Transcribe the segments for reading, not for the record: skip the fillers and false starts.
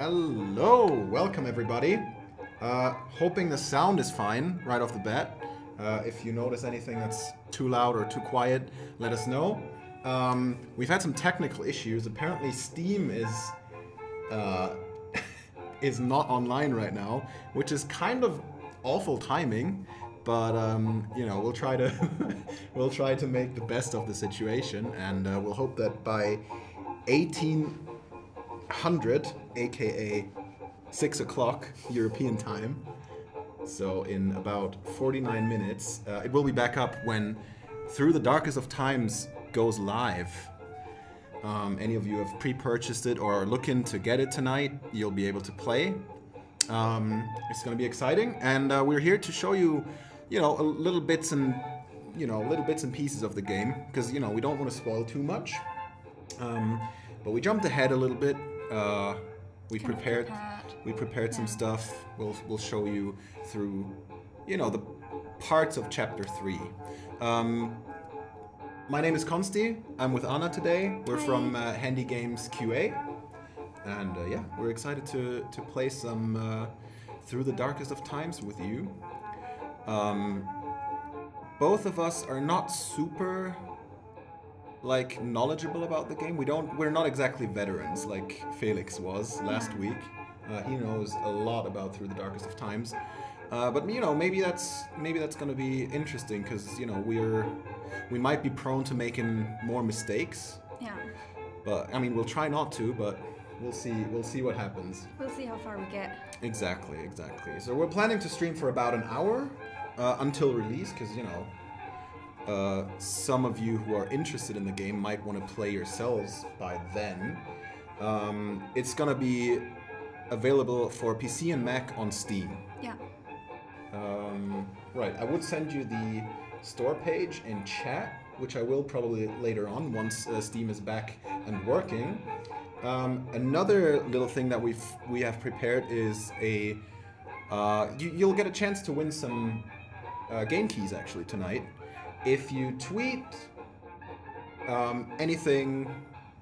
Hello, welcome everybody. Hoping the sound is fine right off the bat. If you notice anything that's too loud or too quiet, let us know. We've had some technical issues. Apparently, Steam uh, is not online right now, which is kind of awful timing. But we'll try to we'll try to make the best of the situation, and we'll hope that by 1800, aka 6 o'clock European time, so in about 49 minutes, it will be back up when Through the Darkest of Times goes live. Any of you have pre-purchased it or are looking to get it tonight, you'll be able to play. It's going to be exciting, and we're here to show you, little bits and pieces of the game, because we don't want to spoil too much. But we jumped ahead a little bit. We prepared some stuff. We'll show you through, the parts of chapter 3. My name is Konsti. I'm with Anna today. We're from Handy Games QA, and we're excited to play some Through the Darkest of Times with you. Both of us are not super knowledgeable about the game. We're not exactly veterans like Felix was last week. He knows a lot about Through the Darkest of Times. But maybe that's going to be interesting, because we might be prone to making more mistakes. Yeah. But we'll try not to, but we'll see what happens. We'll see how far we get. Exactly. So we're planning to stream for about an hour until release, because some of you who are interested in the game might want to play yourselves by then. It's going to be available for PC and Mac on Steam. Yeah. Right, I would send you the store page in chat, which I will probably later on once Steam is back and working. Another little thing that we have prepared is you'll get a chance to win some game keys actually tonight if you tweet anything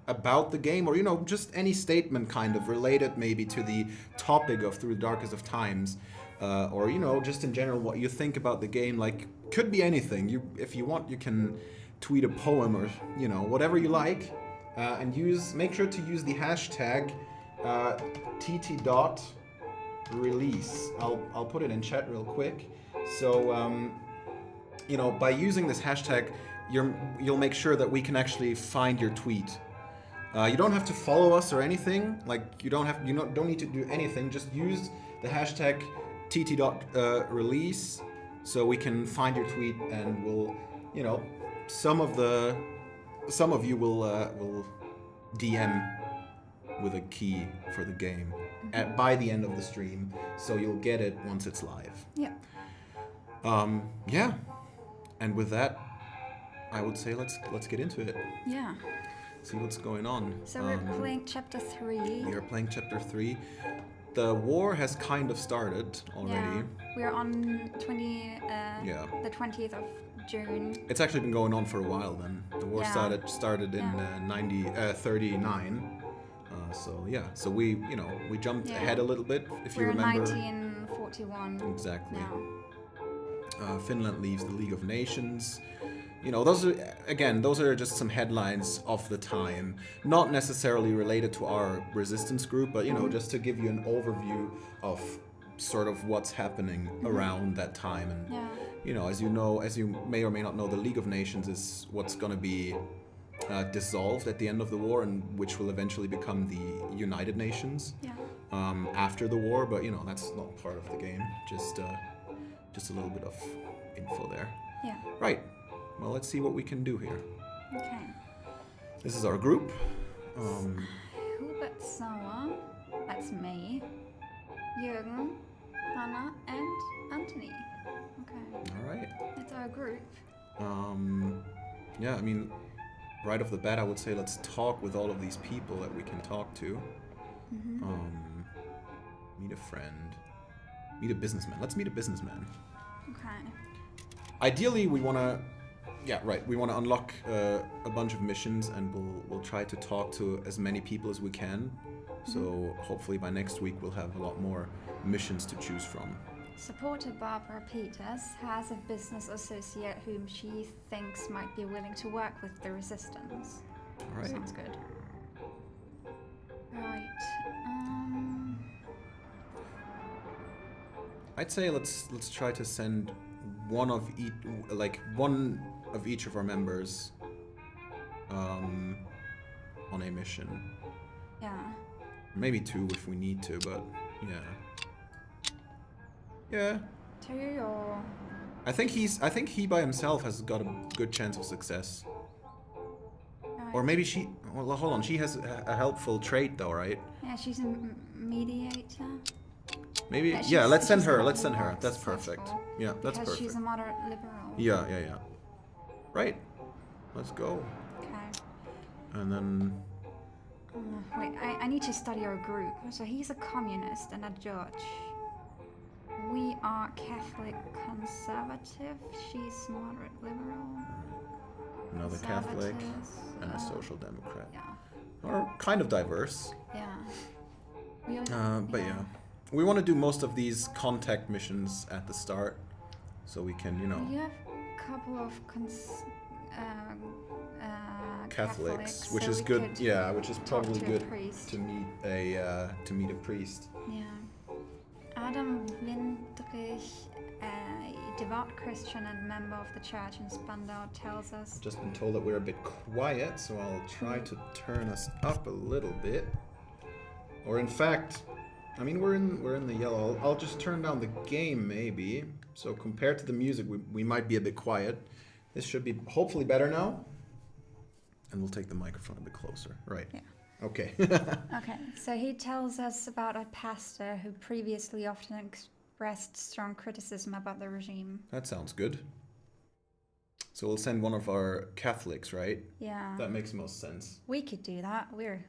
about the game, or just any statement kind of related maybe to the topic of Through the Darkest of Times, or just in general what you think about the game. Could be anything. If you want, you can tweet a poem or whatever you like, and make sure to use the hashtag tt.release. I'll put it in chat real quick. So by using this hashtag, you'll make sure that we can actually find your tweet. You don't have to follow us or anything. You don't need to do anything. Just use the hashtag tt.release so we can find your tweet, and we'll, some of you will DM with a key for the game by the end of the stream, so you'll get it once it's live. Yeah. And with that, I would say let's get into it. Yeah. See what's going on. So we're playing chapter 3. We are playing chapter 3. The war has kind of started already. Yeah. We're on the 20th of June. It's actually been going on for a while then. The war started in 39. So we jumped ahead a little bit, if you remember. We're in 1941. Exactly. Now. Finland leaves the League of Nations. Those are just some headlines of the time, not necessarily related to our resistance group, but just to give you an overview of sort of what's happening around that time. And as you may or may not know, the League of Nations is what's going to be dissolved at the end of the war, and which will eventually become the United Nations after the war. But that's not part of the game. Just a little bit of info there. Yeah. Right. Well, let's see what we can do here. Okay. This is our group. Hubert Sauer, that's me, Jürgen, Hannah, and Anthony. Okay. All right. That's our group. Right off the bat, I would say let's talk with all of these people that we can talk to. Meet a friend. Meet a businessman. Let's meet a businessman. Okay. Ideally, we want to unlock a bunch of missions, and we'll try to talk to as many people as we can So hopefully by next week we'll have a lot more missions to choose from. Supporter Barbara Peters has a business associate whom she thinks might be willing to work with the resistance. All right. Sounds good. Right. I'd say let's try to send one of each of our members on a mission. Yeah. Maybe 2 if we need to, but yeah. Yeah. 2 or... I think he by himself has got a good chance of success. Right. Or maybe she... Well, hold on. She has a helpful trait, though, right? Yeah, she's a mediator. Maybe... Yeah, Yeah, let's send she's her. not Let's send her. more That's perfect. successful Yeah, that's because perfect. she's a moderate liberal. Yeah. Right. Let's go. Okay. And then... Wait, I need to study our group. So he's a communist and a judge. We are Catholic conservative. She's moderate liberal. Another Catholic Conservatives, and a social democrat. Yeah. Or kind of diverse. Yeah. We all, But yeah. We want to do most of these contact missions at the start. So we can, You have a couple of Catholics, which so is we good. could Yeah, which is talk probably to a good priest. to meet a priest. Yeah. Adam Windrich, a devout Christian and member of the church in Spandau, tells us. Just been told that we're a bit quiet, so I'll try to turn us up a little bit. Or in fact, I mean we're in the yellow. I'll just turn down the game maybe. So compared to the music, we might be a bit quiet. This should be hopefully better now. And we'll take the microphone a bit closer. Right. Yeah. Okay. Okay, so he tells us about a pastor who previously often expressed strong criticism about the regime. That sounds good. So we'll send one of our Catholics, right? Yeah. That makes most sense. We could do that. We're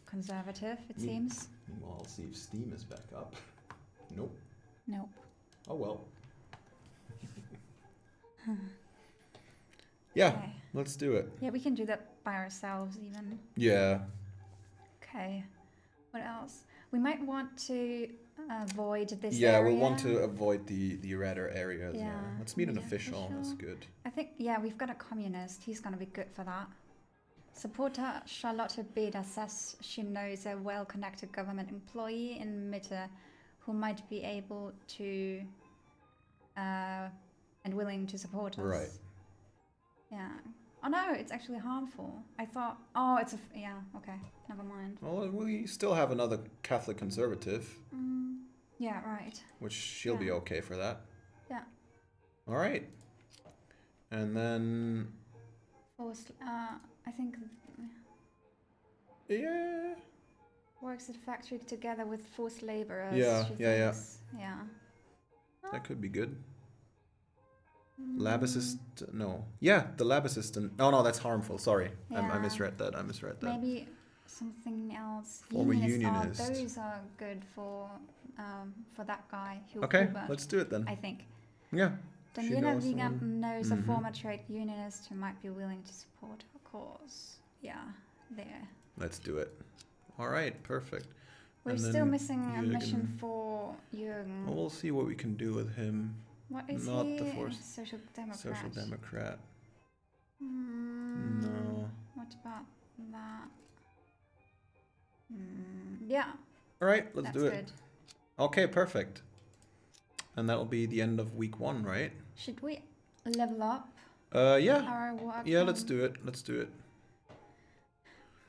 conservative, it seems. Well, I'll see if Steam is back up. Nope. Nope. Oh well. Yeah, Okay. let's do it. Yeah, we can do that by ourselves even. Yeah. Okay. What else? We might want to avoid this Yeah, area. we'll want to avoid the redder areas. Yeah, Let's meet an meet an official. That's official. good. I think, yeah, we've got a communist. He's going to be good for that. Supporter Charlotte Beda says she knows a well-connected government employee in Mitte who might be able to and willing to support us. Right. Yeah. Oh no, it's actually harmful. I thought, oh, it's yeah, okay, never mind. Well, we still have another Catholic conservative, Yeah, right. which she'll be Yeah. okay for that. Yeah. All right. And then, Forced, I think yeah. works at factory together with forced laborers. Yeah, she yeah. thinks. Yeah. That could be good. Lab assist, no. Yeah, the lab assistant. Oh no, that's harmful. Sorry, I Yeah. misread that. Maybe something else. Former Unionist. unionist. Those are good for that guy. Okay, Hubert, let's do it then. I think. Yeah. She Daniela knows Wiegand someone. knows Mhm. a former trade unionist who might be willing to support her cause. Yeah, there. Let's do it. All right, perfect. We're And still then missing a mission Jürgen. for Jürgen. Well, we'll see what we can do with him. What is not he? the force- Social Democrat. Social Democrat. Mm, No. What about that? Yeah, All right, let's that's do it. good. Okay, perfect. And that'll be the end of week 1, right? Should we level up Yeah. our work? Yeah, let's do it. Let's do it.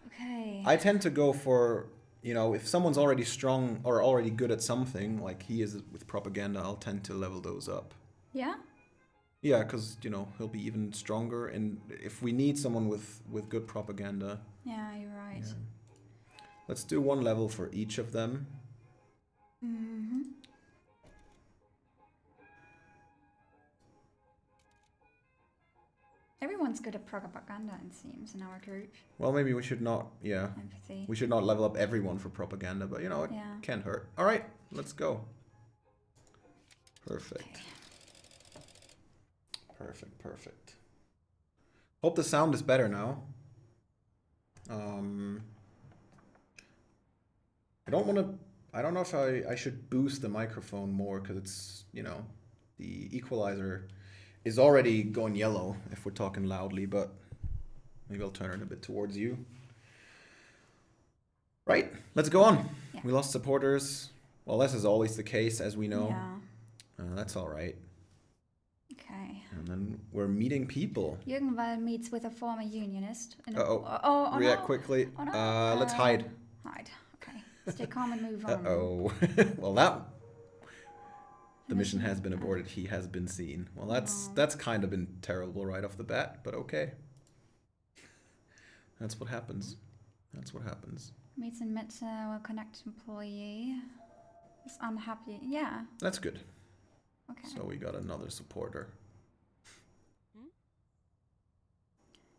Okay. I tend to go for, if someone's already strong or already good at something, like he is with propaganda, I'll tend to level those up. Yeah? Yeah, because, he'll be even stronger. And if we need someone with good propaganda, Yeah, you're right. yeah. Let's do 1 level for each of them. Mm-hmm. Everyone's good at propaganda, it seems, in our group. Well, maybe we should not, Empathy. we should not level up everyone for propaganda, but, it Yeah. can't hurt. All right, let's go. Perfect. Perfect. Hope the sound is better now. I don't know if I should boost the microphone more because it's, the equalizer is already going yellow if we're talking loudly, but maybe I'll turn it a bit towards you. Right, let's go on. Yeah. We lost supporters. Well, this is always the case, as we know. Yeah. That's all right. Okay. And then we're meeting people. Jürgen meets with a former unionist. Uh-oh. React no. quickly. Oh, no. Let's hide. Hide. Okay. Stay calm and move on. Uh-oh. Well, the mission has been aborted. He has been seen. Well, that's kind of been terrible right off the bat, but okay. That's what happens. That's what happens. Meets and met a Connect employee. Is unhappy. Yeah. That's good. Okay. So we got another supporter.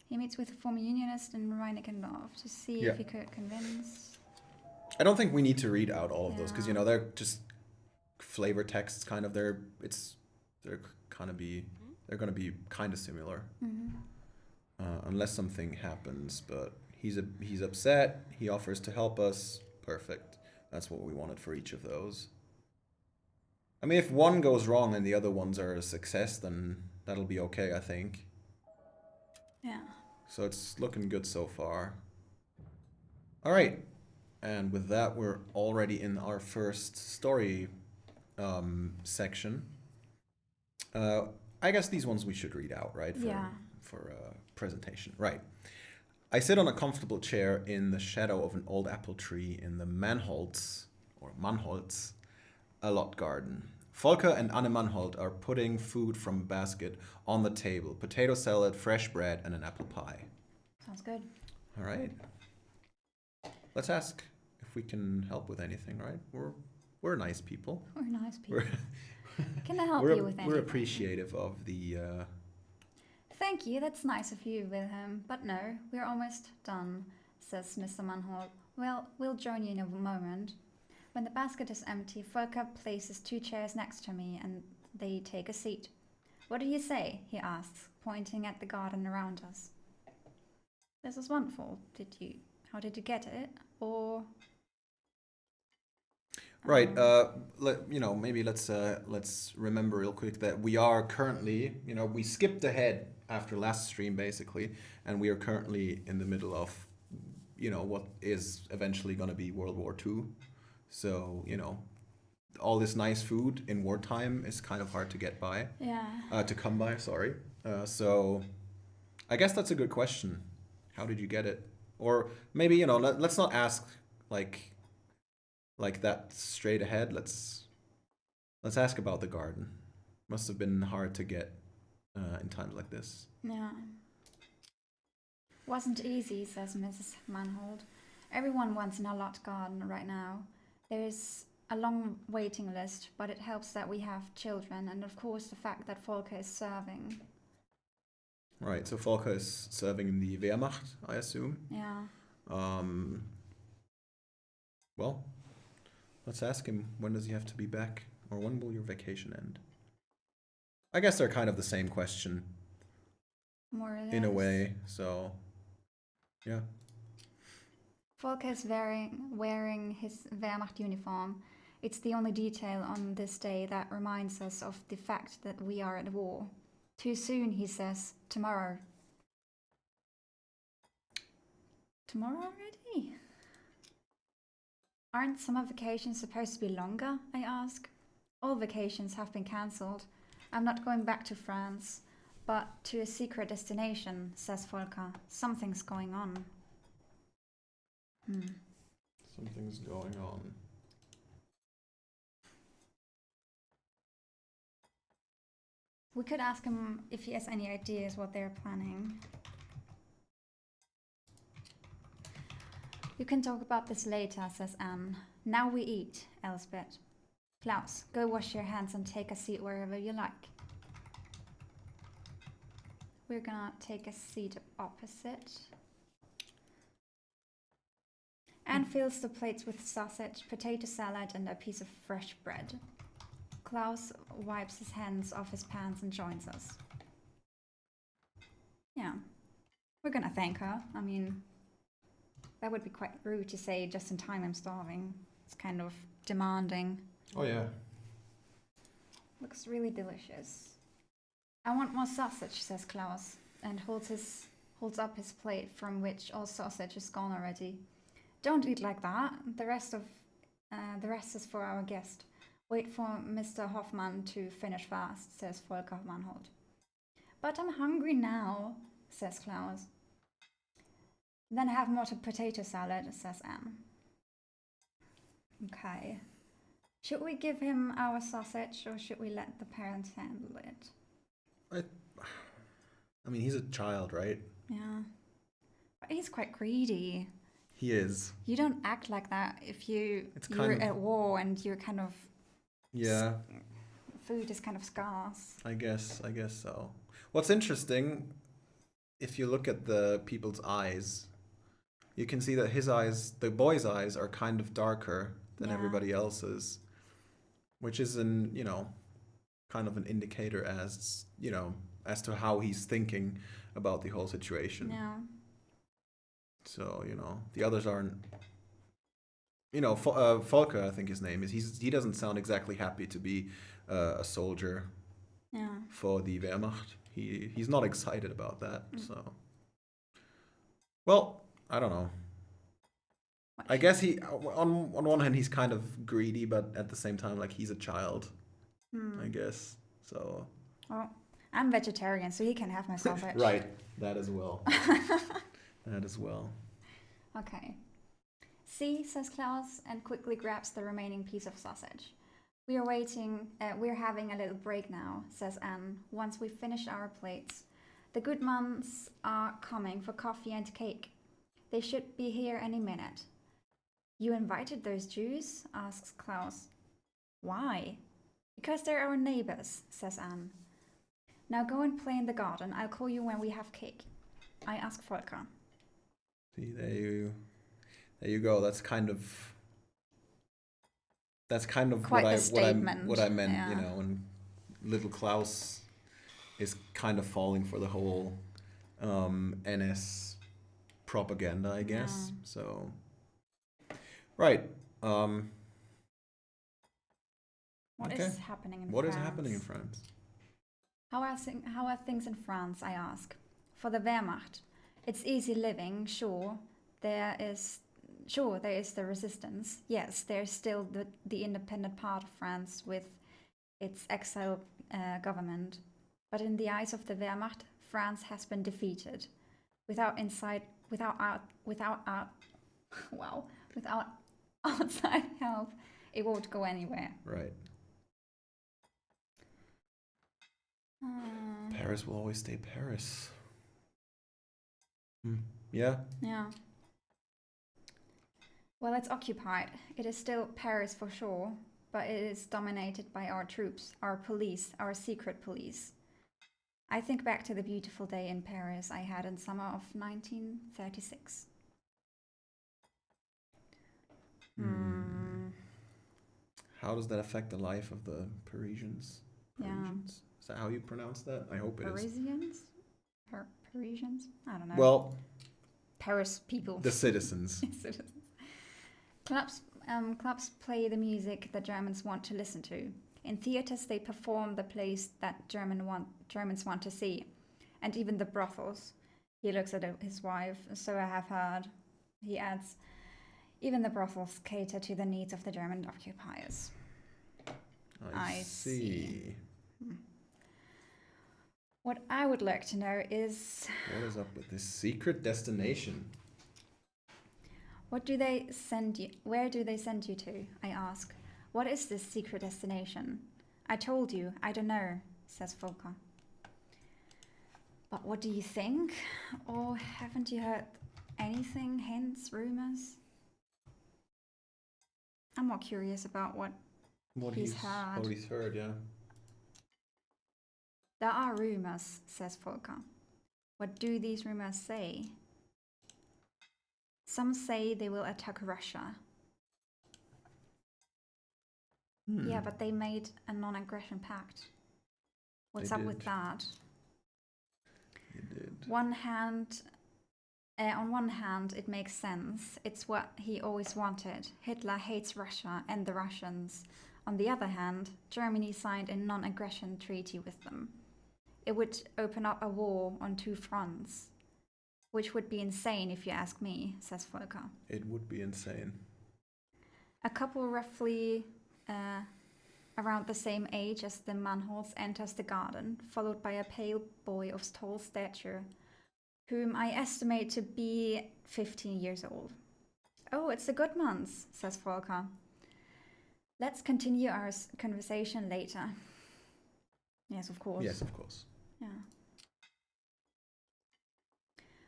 He meets with a former unionist in Reinickendorf to see if he could convince. I don't think we need to read out all of those because, Yeah. They're just flavor texts kind of. They're going to be kind of similar. Unless something happens, but he's upset. He offers to help us. Perfect. That's what we wanted for each of those. I mean, if one goes wrong and the other ones are a success, then that'll be okay, I think. Yeah. So it's looking good so far. All right. And with that, we're already in our first story section. I guess these ones we should read out, right? For presentation. Right. I sit on a comfortable chair in the shadow of an old apple tree in the Mannholz allot garden. Volker and Anne Mannhold are putting food from a basket on the table. Potato salad, fresh bread, and an apple pie. Sounds good. All right. Let's ask if we can help with anything, right? We're nice people. We're nice people. Can I help you with anything? We're appreciative of the... Thank you, that's nice of you, Wilhelm. But no, we're almost done, says Mr. Mannhold. Well, we'll join you in a moment. When the basket is empty, Volker places 2 chairs next to me and they take a seat. What do you say? He asks, pointing at the garden around us. This is wonderful. How did you get it? Or... Right. Maybe let's remember real quick that we are currently, we skipped ahead after last stream basically, and we are currently in the middle of, what is eventually going to be World War II. So, all this nice food in wartime is kind of hard to get by. Yeah. To come by, sorry. So, I guess that's a good question. How did you get it? Or maybe, let's not ask like that straight ahead. Let's ask about the garden. Must have been hard to get in times like this. Yeah. Wasn't easy, says Mrs. Mannhold. Everyone wants an allot garden right now. There is a long waiting list, but it helps that we have children, and of course the fact that Volker is serving. Right, so Volker is serving in the Wehrmacht, I assume. Yeah. Well, let's ask him, when does he have to be back? Or when will your vacation end? I guess they're kind of the same question. More or less. In a way, so... Yeah. Volker is wearing his Wehrmacht uniform. It's the only detail on this day that reminds us of the fact that we are at war. Too soon, he says. Tomorrow. Tomorrow already? Aren't summer vacations supposed to be longer? I ask. All vacations have been cancelled. I'm not going back to France, but to a secret destination, says Volker. Something's going on. Something's going on. We could ask him if he has any ideas what they're planning. You can talk about this later, says Anne. Now we eat, Elsbeth. Klaus, go wash your hands and take a seat wherever you like. We're gonna take a seat opposite. Anne fills the plates with sausage, potato salad and a piece of fresh bread. Klaus wipes his hands off his pants and joins us. Yeah, we're gonna thank her. I mean, that would be quite rude to say just in time I'm starving. It's kind of demanding. Oh yeah. Looks really delicious. I want more sausage, says Klaus, and holds up his plate from which all sausage is gone already. Don't eat like that. The rest is for our guest. Wait for Mr. Hoffmann to finish fast, says Volker Mannhold. But I'm hungry now, says Klaus. Then have more potato salad, says Anne. Okay. Should we give him our sausage or should we let the parents handle it? I mean, he's a child, right? Yeah. But he's quite greedy. He is. You don't act like that if you're at war and you're kind of... Yeah. Food is kind of scarce. I guess so. What's interesting, if you look at the people's eyes, you can see that his eyes, the boy's eyes, are kind of darker than everybody else's, which is kind of an indicator as to how he's thinking about the whole situation. Yeah. So, the others aren't, Volker, I think his name is, he doesn't sound exactly happy to be a soldier for the Wehrmacht. He's not excited about that, so. Well, I don't know. I guess he, on one hand, he's kind of greedy, but at the same time, like, he's a child, I guess, so. Well, I'm vegetarian, so he can have my sausage. Right, that as well. That as well. Okay. See, says Klaus, and quickly grabs the remaining piece of sausage. We are waiting, we're having a little break now, says Anne, once we've finished our plates. The Goodmans are coming for coffee and cake. They should be here any minute. You invited those Jews? Asks Klaus. Why? Because they're our neighbors, says Anne. Now go and play in the garden. I'll call you when we have cake. I ask Volker. See, there you go. That's kind of quite what I meant, and little Klaus is kind of falling for the whole NS propaganda, I guess. Yeah. So, right. What is happening in France? What is happening in France? How are things in France, I ask. For the Wehrmacht, it's easy living, sure. There is the resistance. Yes, there's still the independent part of France with its exile government. But in the eyes of the Wehrmacht, France has been defeated. Without outside help, it won't go anywhere. Right. Paris will always stay Paris. Yeah. Yeah. Well, it's occupied. It is still Paris for sure, but it is dominated by our troops, our police, our secret police. I think back to the beautiful day in Paris I had in summer of 1936. How does that affect the life of the Parisians? Parisians? Is that how you pronounce that? I hope it is. Parisians? I don't know. Well, Paris people. The citizens. Citizens. Clubs play the music that Germans want to listen to. In theaters, they perform the plays that Germans want to see, and even the brothels. He looks at his wife. So I have heard. He adds, even the brothels cater to the needs of the German occupiers. I see. What I would like to know is... What is up with this secret destination? What do they send you? Where do they send you to? I ask. What is this secret destination? I told you, I don't know, says Volker. But what do you think? Or haven't you heard anything, hints, rumors? I'm more curious about what he's heard. What he's heard, yeah. There are rumors, says Volker. What do these rumors say? Some say they will attack Russia. Yeah, but they made a non-aggression pact. What's up with that? They did. One hand On one hand, it makes sense. It's what he always wanted. Hitler hates Russia and the Russians. On the other hand, Germany signed a non-aggression treaty with them. It would open up a war on two fronts, which would be insane if you ask me, says Volker. It would be insane. A couple roughly around the same age as the Manholz enters the garden, followed by a pale boy of tall stature, whom I estimate to be 15 years old. Oh, it's the Goodmans, says Volker. Let's continue our conversation later. Yes, of course. Yes, of course. Yeah.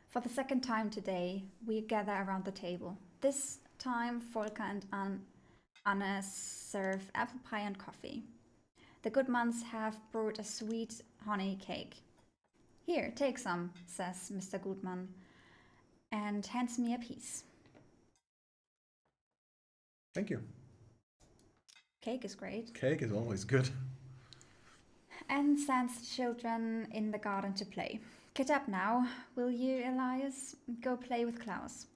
For the second time today, we gather around the table. This time, Volker and Anna serve apple pie and coffee. The Goodmans have brought a sweet honey cake. Here, take some, says Mr. Goodman, and hands me a piece. Thank you. Cake is great. Cake is always good. And sends the children in the garden to play. Get up now, will you, Elias? Go play with Klaus.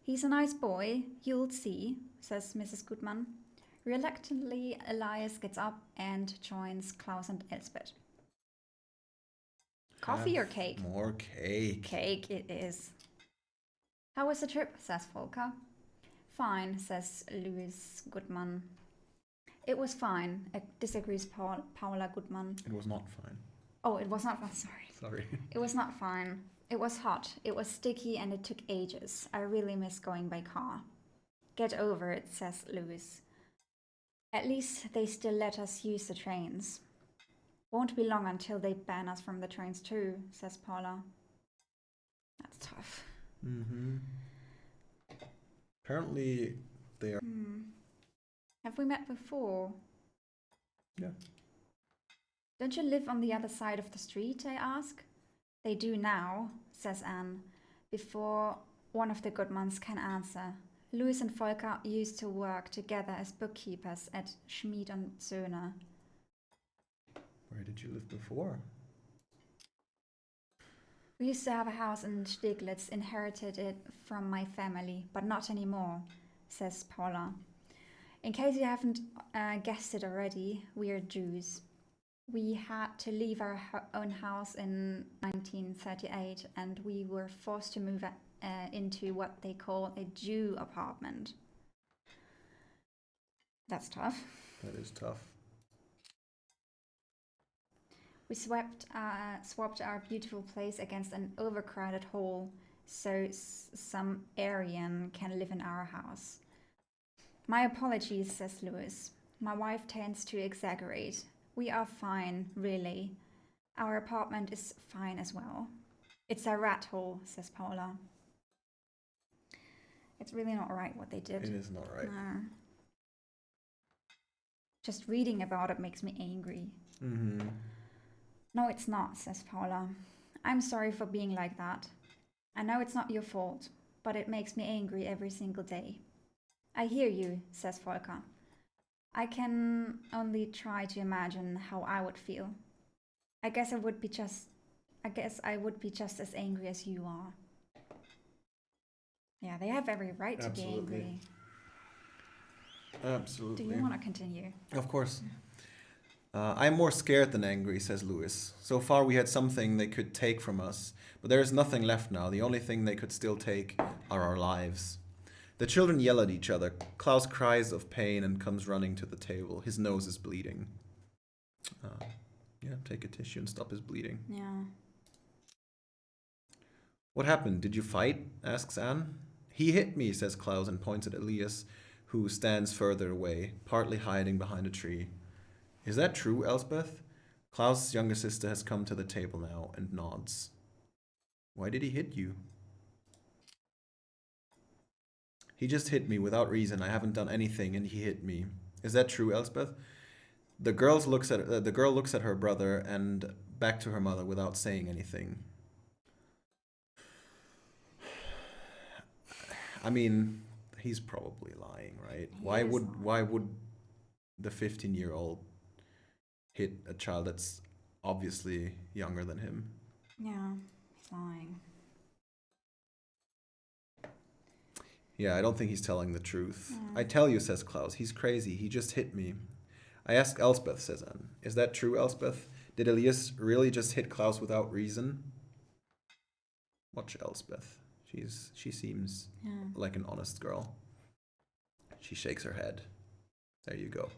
He's a nice boy, you'll see, says Mrs. Goodman. Reluctantly, Elias gets up and joins Klaus and Elsbeth. Coffee or cake? More cake. Cake it is. How was the trip, says Volker. Fine, says Louis Goodman. It was fine, disagrees Paula Goodman. It was not fine. Oh, it was not fine, sorry. Sorry. It was not fine. It was hot, it was sticky, and it took ages. I really miss going by car. Get over it, says Louis. At least they still let us use the trains. Won't be long until they ban us from the trains too, says Paula. That's tough. Mm-hmm. Apparently they are... Have we met before? Yeah. Don't you live on the other side of the street, I ask? They do now, says Anne, before one of the Goodmans can answer. Louis and Volker used to work together as bookkeepers at Schmid und Söhne. Where did you live before? We used to have a house in Steglitz, inherited it from my family, but not anymore, says Paula. In case you haven't guessed it already, we are Jews. We had to leave our own house in 1938 and we were forced to move into what they call a Jew apartment. That's tough. That is tough. We swapped our beautiful place against an overcrowded hall so some Aryan can live in our house. My apologies, says Louis. My wife tends to exaggerate. We are fine, really. Our apartment is fine as well. It's a rat hole, says Paula. It's really not right what they did. It is not right. No. Just reading about it makes me angry. Mm-hmm. No, it's not, says Paula. I'm sorry for being like that. I know it's not your fault, but it makes me angry every single day. I hear you, says Volker. I can only try to imagine how I would feel. I guess I would be just as angry as you are. Yeah, they have every right to be angry. Absolutely. Do you want to continue? Of course. I'm more scared than angry, says Louis. So far we had something they could take from us, but there is nothing left now. The only thing they could still take are our lives. The children yell at each other. Klaus cries of pain and comes running to the table. His nose is bleeding. Yeah, take a tissue and stop his bleeding. Yeah. What happened? Did you fight? Asks Anne. He hit me, says Klaus and points at Elias, who stands further away, partly hiding behind a tree. Is that true, Elsbeth? Klaus' younger sister has come to the table now and nods. Why did he hit you? He just hit me without reason. I haven't done anything and he hit me. Is that true, Elsbeth? The girl looks at her brother and back to her mother without saying anything. I mean, he's probably lying, right? Why would the 15-year-old hit a child that's obviously younger than him? Yeah, he's lying. Yeah, I don't think he's telling the truth. I tell you, says Klaus, he's crazy. He just hit me. I ask Elspeth, says Anne. Is that true, Elspeth? Did Elias really just hit Klaus without reason? Watch Elspeth. She seems like an honest girl. She shakes her head. There you go.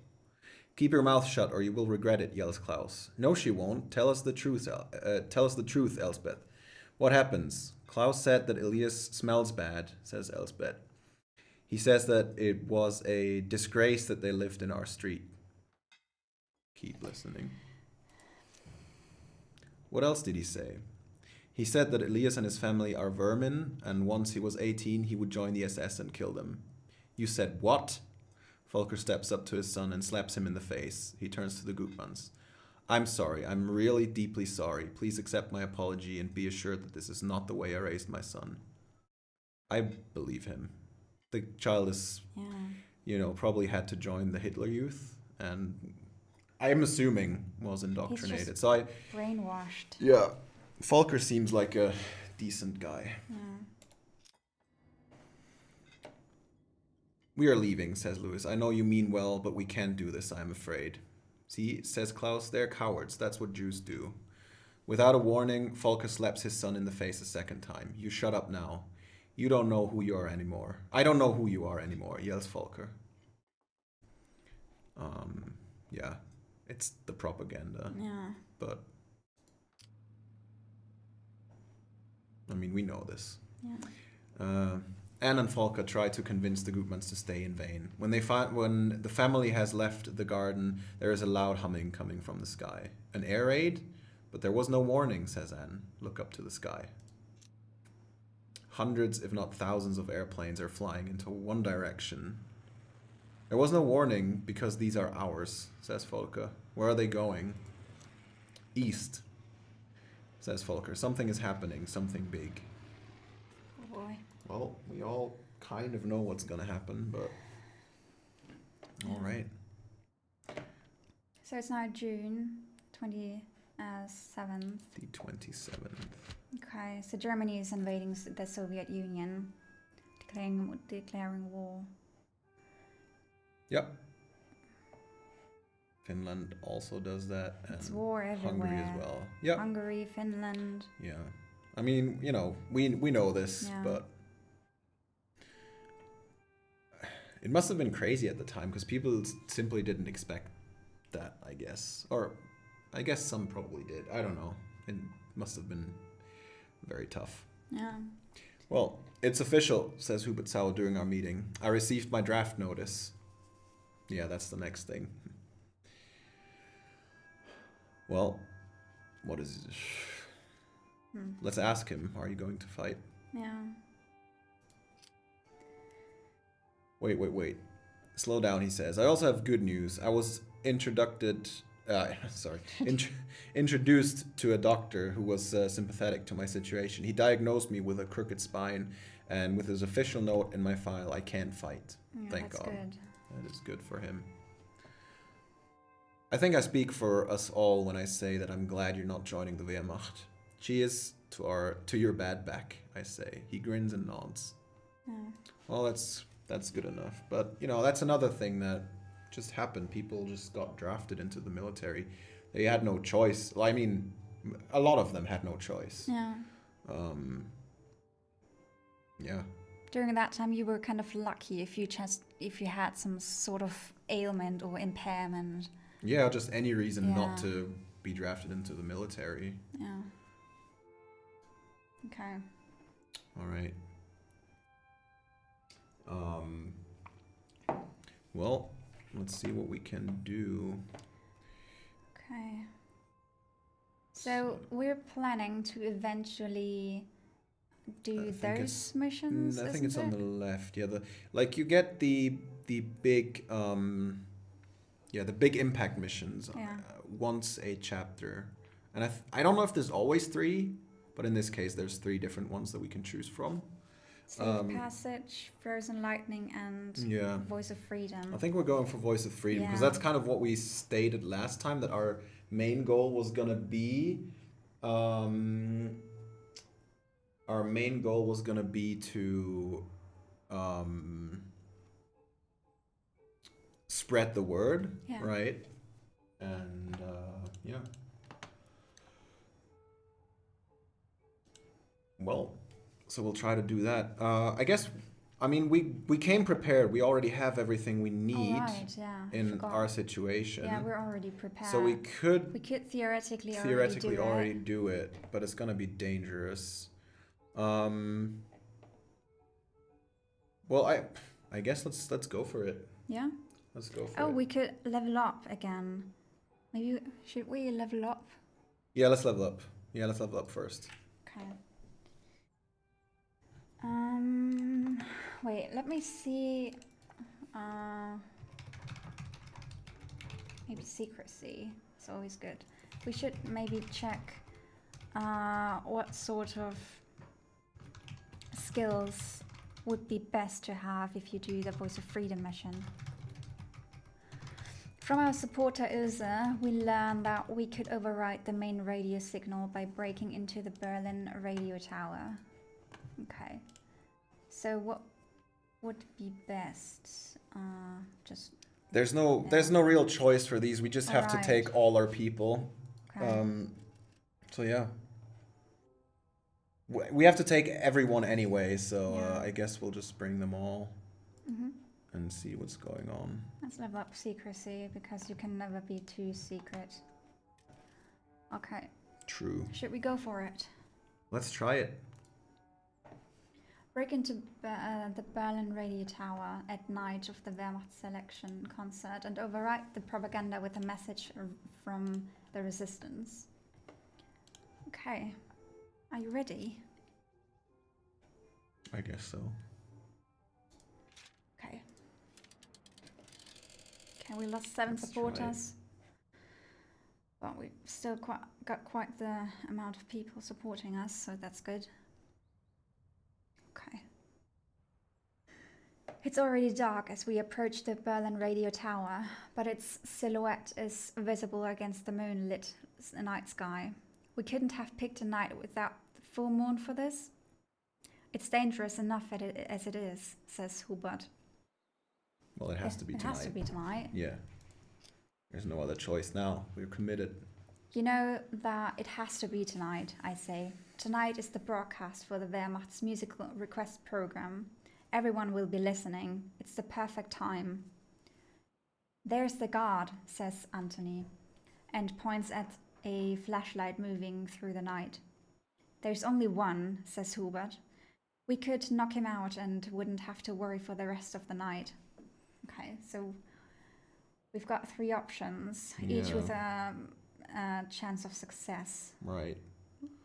Keep your mouth shut or you will regret it, yells Klaus. No, she won't. Tell us the truth, Elspeth. What happens? Klaus said that Elias smells bad, says Elspeth. He says that it was a disgrace that they lived in our street. Keep listening. What else did he say? He said that Elias and his family are vermin, and once he was 18, he would join the SS and kill them. You said what? Volker steps up to his son and slaps him in the face. He turns to the Gutmanns. I'm sorry. I'm really deeply sorry. Please accept my apology and be assured that this is not the way I raised my son. I believe him. The child is, probably had to join the Hitler Youth, and I'm assuming was indoctrinated. He's just so I brainwashed. Yeah, Volker seems like a decent guy. Yeah. We are leaving, says Louis. I know you mean well, but we can't do this, I'm afraid. See, says Klaus, they're cowards. That's what Jews do. Without a warning, Volker slaps his son in the face a second time. You shut up now. You don't know who you are anymore. I don't know who you are anymore, yells Volker. Yeah, it's the propaganda. Yeah. But, I mean, we know this. Yeah. Anne and Volker try to convince the Gutmanns to stay in vain. When the family has left the garden, there is a loud humming coming from the sky. An air raid? But there was no warning, says Anne. Look up to the sky. Hundreds, if not thousands, of airplanes are flying into one direction. There was no warning because these are ours, says Volker. Where are they going? East, says Volker. Something is happening, something big. Oh boy. Well, we all kind of know what's gonna happen, but all right. So it's now June 27th. The 27th. Okay, so Germany is invading the Soviet Union, declaring war. Yep. Finland also does that, and It's war everywhere. Hungary as well. Yep. Hungary, Finland. Yeah. I mean, we know this, but it must have been crazy at the time because people simply didn't expect that, I guess. Or I guess some probably did. I don't know. It must have been very tough. Yeah. Well, it's official, says Hubert Sau during our meeting. I received my draft notice. Yeah, that's the next thing. Well, what is it? Let's ask him. Are you going to fight? Yeah. Wait. Slow down, he says. I also have good news. I was introduced to a doctor who was sympathetic to my situation. He diagnosed me with a crooked spine, and with his official note in my file, I can't fight. Yeah, Thank that's God. good. That is good for him. I think I speak for us all when I say that I'm glad you're not joining the Wehrmacht. Cheers to your bad back, I say. He grins and nods. Yeah. Well, that's good enough. But, that's another thing that just happened. People just got drafted into the military. They had no choice. Well, I mean, a lot of them had no choice. Yeah. Yeah. During that time, you were kind of lucky if you had some sort of ailment or impairment. Yeah, just any reason not to be drafted into the military. Yeah. Okay. All right. Well, let's see what we can do. Okay. So we're planning to eventually do those missions. I think it's isn't on it? the left. Yeah, you get the big the big impact missions once a chapter, and I don't know if there's always 3, but in this case there's 3 different ones that we can choose from. Safe Passage, Frozen Lightning, and Voice of Freedom. I think we're going for Voice of Freedom because that's kind of what we stated last time, that our main goal was gonna be to spread the word, Yeah. right? And yeah. Well, so we'll try to do that. I guess, I mean, we came prepared. We already have everything we need Right, yeah. I in forgot. our situation. Yeah, we're already prepared. So we We could could theoretically already do it, but it's gonna be dangerous. Well, I guess let's go for it. Yeah? Let's go for Oh, it. we could level up again. Maybe, should we level up? Yeah, let's level up. Yeah, let's level up first. Okay. Wait, let me see. Maybe secrecy. It's always good. We should maybe check what sort of skills would be best to have if you do the Voice of Freedom mission. From our supporter Ilse, we learned that we could override the main radio signal by breaking into the Berlin radio tower. Okay. So what would be best? Just There's no real choice for these. We just have to Alright. take all our people. okay. So yeah. We have to take everyone anyway, so Yeah. I guess we'll just bring them all Mhm. and see what's going on. Let's level up secrecy because you can never be too secret. Okay. True. Should we go for it? Let's try it. Break into the Berlin radio tower at night of the Wehrmacht selection concert and overwrite the propaganda with a message from the resistance. Okay. Are you ready? I guess so. Okay. Okay, we lost 7 Let's try it. supporters. But we still got quite the amount of people supporting us, so that's good. Okay. It's already dark as we approach the Berlin radio tower, but its silhouette is visible against the moonlit night sky. We couldn't have picked a night without the full moon for this. It's dangerous enough as it is, says Hubert. Well, it has to be It tonight. has to be tonight. Yeah. There's no other choice now. We're committed. You know that it has to be tonight, I say. Tonight is the broadcast for the Wehrmacht's musical request program. Everyone will be listening. It's the perfect time. There's the guard, says Anthony, and points at a flashlight moving through the night. There's only one, says Hubert. We could knock him out and wouldn't have to worry for the rest of the night. Okay, so we've got 3 options, each Yeah. with a chance of success. Right.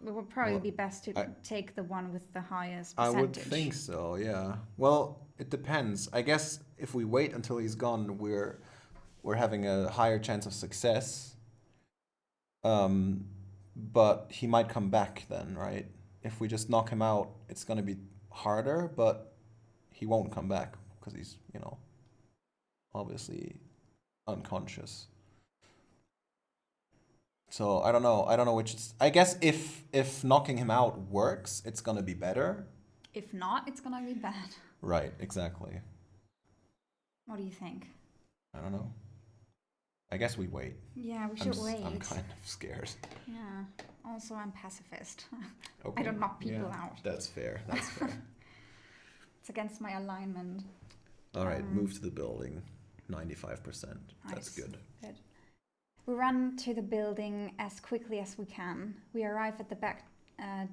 It would probably Well, be best to I- take the one with the highest I percentage. would think so, yeah. Well, it depends. I guess if we wait until he's gone, we're having a higher chance of success. But he might come back then, right? If we just knock him out, it's gonna be harder, but he won't come back because he's, obviously unconscious. So I don't know. I don't know which. I guess if knocking him out works, it's gonna be better. If not, it's gonna be bad. Right. Exactly. What do you think? I don't know. I guess we wait. Yeah, we should wait. I'm kind of scared. Yeah. Also, I'm pacifist. Okay. I don't knock people Yeah, out. That's fair. That's fair. It's against my alignment. All right. Move to the building. 95%. That's Nice. good. Good. We run to the building as quickly as we can. We arrive at the back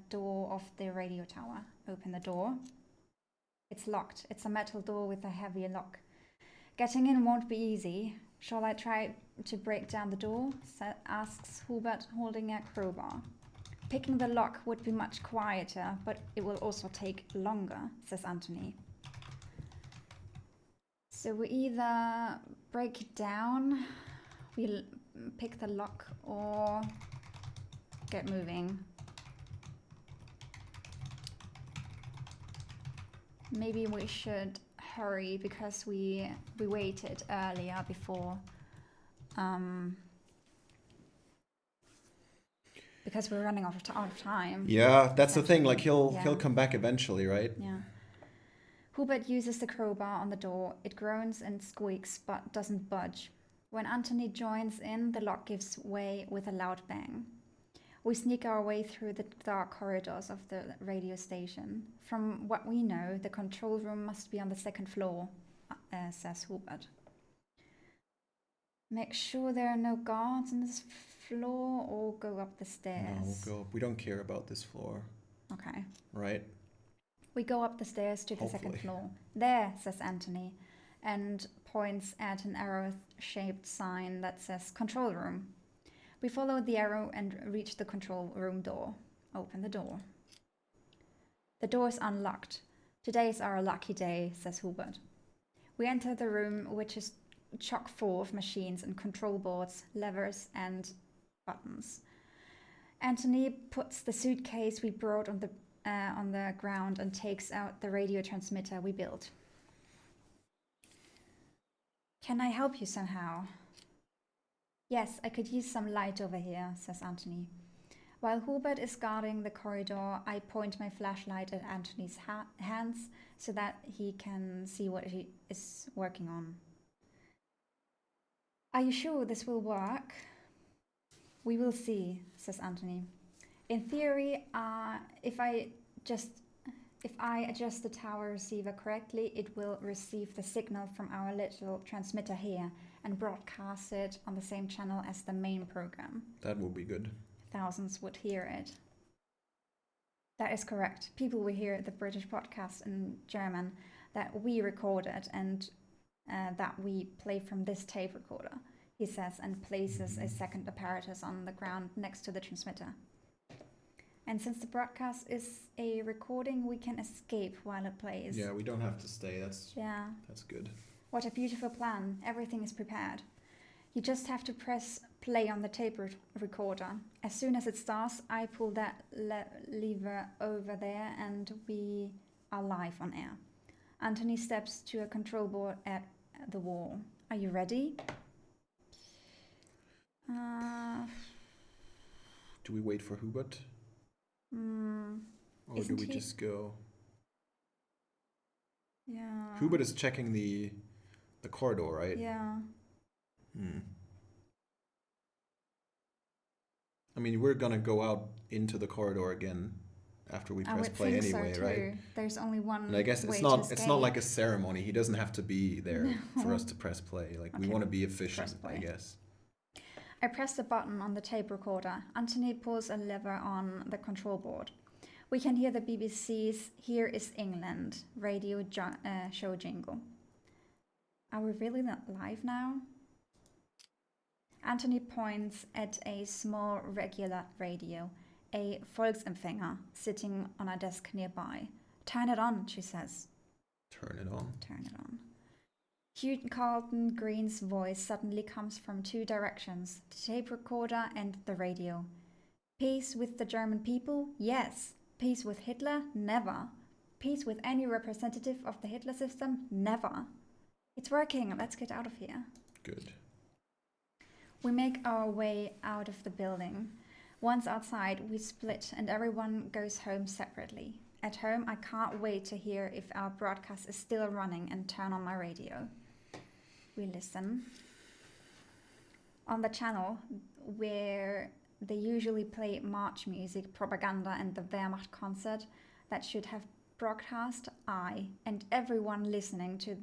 door of the radio tower. Open the door. It's locked. It's a metal door with a heavy lock. Getting in won't be easy. Shall I try to break down the door? Asks Hubert, holding a crowbar. Picking the lock would be much quieter, but it will also take longer, says Anthony. So we either break it down, we'll pick the lock, or get moving. Maybe we should hurry because we waited earlier before because we're running out of time. Yeah, that's the thing. Like he'll Yeah. come back eventually, right? Yeah. Hubert uses the crowbar on the door. It groans and squeaks but doesn't budge. When Anthony joins in, the lock gives way with a loud bang. We sneak our way through the dark corridors of the radio station. From what we know, the control room must be on the second floor, says Hubert. Make sure there are no guards on this floor or go up the stairs. No, go up. We don't care about this floor. Okay. Right? We go up the stairs to the second Hopefully. floor. There, says Anthony, and points at an arrow-shaped sign that says control room. We follow the arrow and reach the control room door. Open the door. The door is unlocked. Today is our lucky day, says Hubert. We enter the room, which is chock full of machines and control boards, levers, and buttons. Anthony puts the suitcase we brought on the ground and takes out the radio transmitter we built. Can I help you somehow? Yes, I could use some light over here, says Anthony. While Hubert is guarding the corridor, I point my flashlight at Anthony's hands so that he can see what he is working on. Are you sure this will work? We will see, says Anthony. In theory, if I adjust the tower receiver correctly, it will receive the signal from our little transmitter here and broadcast it on the same channel as the main program. That would be good. Thousands would hear it. That is correct. People will hear the British podcast in German that we recorded and that we play from this tape recorder, he says, and places a second apparatus on the ground next to the transmitter. And since the broadcast is a recording, we can escape while it plays. Yeah, we don't have to stay. That's good. What a beautiful plan. Everything is prepared. You just have to press play on the tape recorder. As soon as it starts, I pull that lever over there and we are live on air. Anthony steps to a control board at the wall. Are you ready? Do we wait for Hubert? Or do we just go? Yeah. Hubert is checking the corridor, right? Yeah. I mean, we're gonna go out into the corridor again after we press play anyway, so too. right? There's only one. And I guess way it's to not like a ceremony. He doesn't have to be there for us to press play. Like we Okay. want to be efficient, I play. guess. I press the button on the tape recorder. Anthony pulls a lever on the control board. We can hear the BBC's "Here is England" radio show jingle. Are we really not live now? Anthony points at a small regular radio, a Volksempfänger, sitting on a desk nearby. Turn it on, she says. Turn it on. Turn it on. Hugh Carlton Green's voice suddenly comes from two directions, the tape recorder and the radio. Peace with the German people? Yes. Peace with Hitler? Never. Peace with any representative of the Hitler system? Never. It's working. Let's get out of here. Good. We make our way out of the building. Once outside, we split and everyone goes home separately. At home, I can't wait to hear if our broadcast is still running and turn on my radio. We listen. On the channel where they usually play march music, propaganda, and the Wehrmacht concert that should have broadcast, I and everyone listening to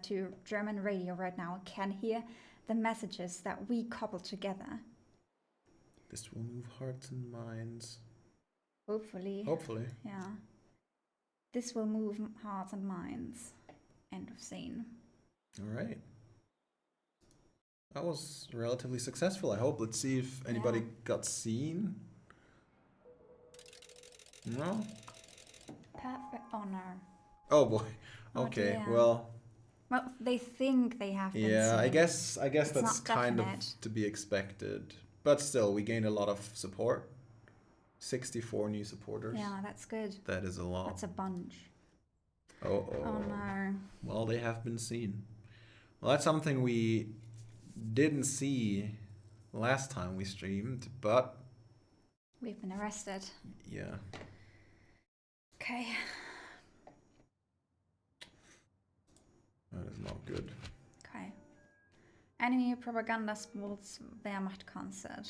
to German radio right now can hear the messages that we couple together. This will move hearts and minds. Hopefully. Hopefully. Yeah. This will move hearts and minds. End of scene. All right. That was relatively successful, I hope. Let's see if anybody got seen. No? Perfect honor. Oh boy. Oh, Okay, dear. well, They think they have been yeah, I seen. guess It's that's not kind of definite. to be expected. But still, we gained a lot of support. 64 new supporters. Yeah, that's good. That is a lot. That's a bunch. Oh Oh no. Well, they have been seen. Well, that's something we didn't see last time we streamed, but We've been arrested. yeah. Okay. Good. Okay. Enemy propaganda spoils Wehrmacht concert.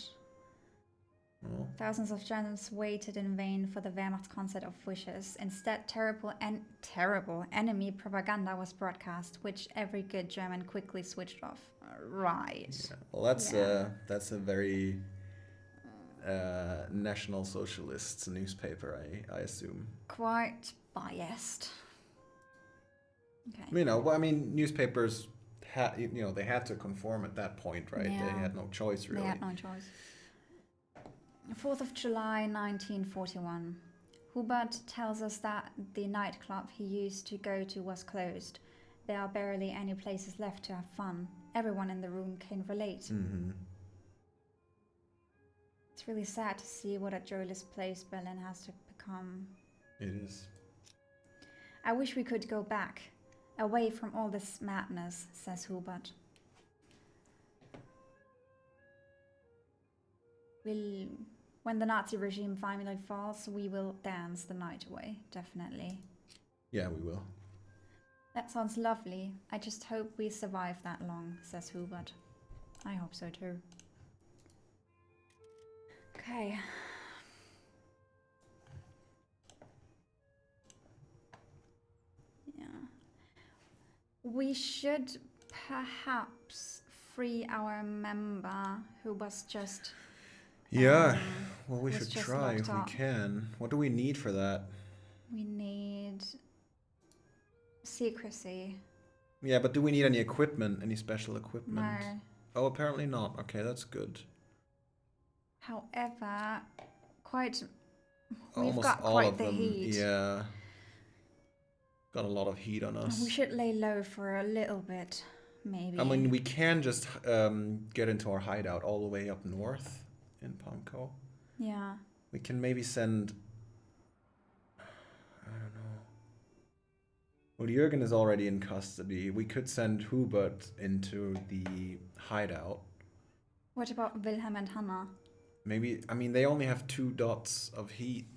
Well, Thousands of Germans waited in vain for the Wehrmacht concert of wishes. Instead, terrible enemy propaganda was broadcast, which every good German quickly switched off. Right. yeah. Well, that's Yeah. that's a very National Socialist newspaper, I assume. Quite biased. Okay. You know, well, I mean, newspapers they had to conform at that point, right? They Yeah. had no choice, really. They had no choice. 4th of July 1941. Hubert tells us that the nightclub he used to go to was closed. There are barely any places left to have fun. Everyone in the room can relate. Mm-hmm. It's really sad to see what a joyless place Berlin has to become. It is. I wish we could go back, away from all this madness, says Hubert. When the Nazi regime finally falls, we will dance the night away, definitely. Yeah, we will. That sounds lovely. I just hope we survive that long, says Hubert. I hope so too. Okay. Yeah. We should perhaps free our member who was just... Yeah, well, we was should just try if locked we up. can. What do we need for that? We need secrecy. Yeah, but do we need any equipment? Any special equipment? No. Oh, apparently not. Okay, that's good. However, we've Almost got all quite of the them. heat. Yeah. Got a lot of heat on us. We should lay low for a little bit, maybe. I mean, we can just get into our hideout all the way up north in Pankow. Yeah. We can maybe send... I don't know. Well, Jürgen is already in custody. We could send Hubert into the hideout. What about Wilhelm and Hannah? Maybe, I mean, they only have 2 dots of heat.